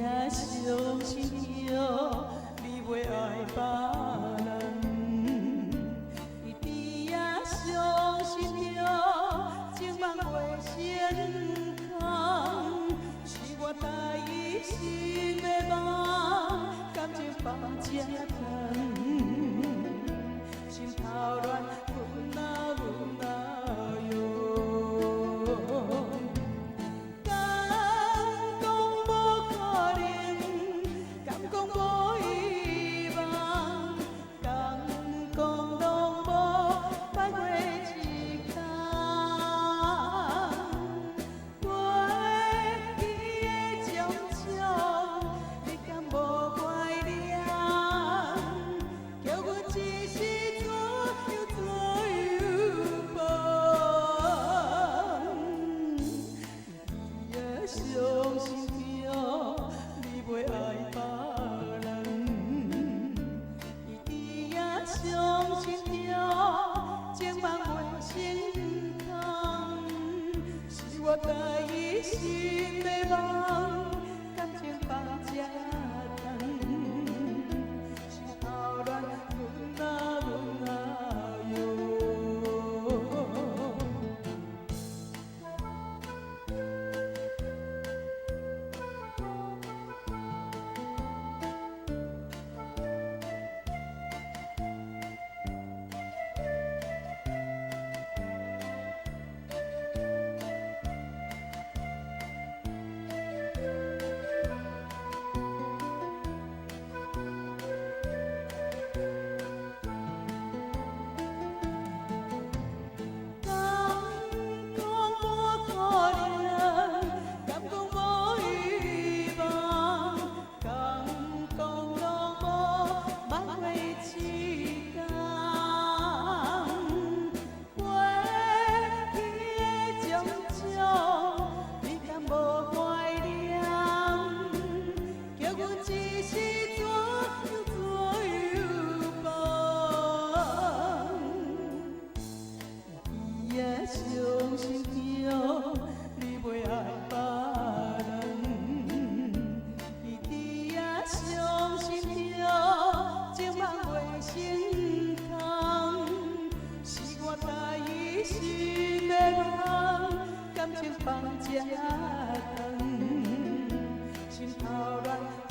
也伤心着，你袂爱别人。伊甜也伤心着，情梦袂成空，是我带伊心的梦，感情放这长，心头乱，阮啊阮啊哟。敢讲无可能，敢讲无希望，敢讲拢无挽回一天。过去的种种，你敢无怀念？叫阮一时阵又左右梦。你也伤心着，你袂爱别人。伊甜也伤心着，情梦袂成空，是我带伊心的梦，感情放这长，心头乱，阮啊阮啊哟。伤心着，你袂爱别人。伊甜也伤心着，情梦袂成空，是我带伊心的梦，感情放这长，心头乱。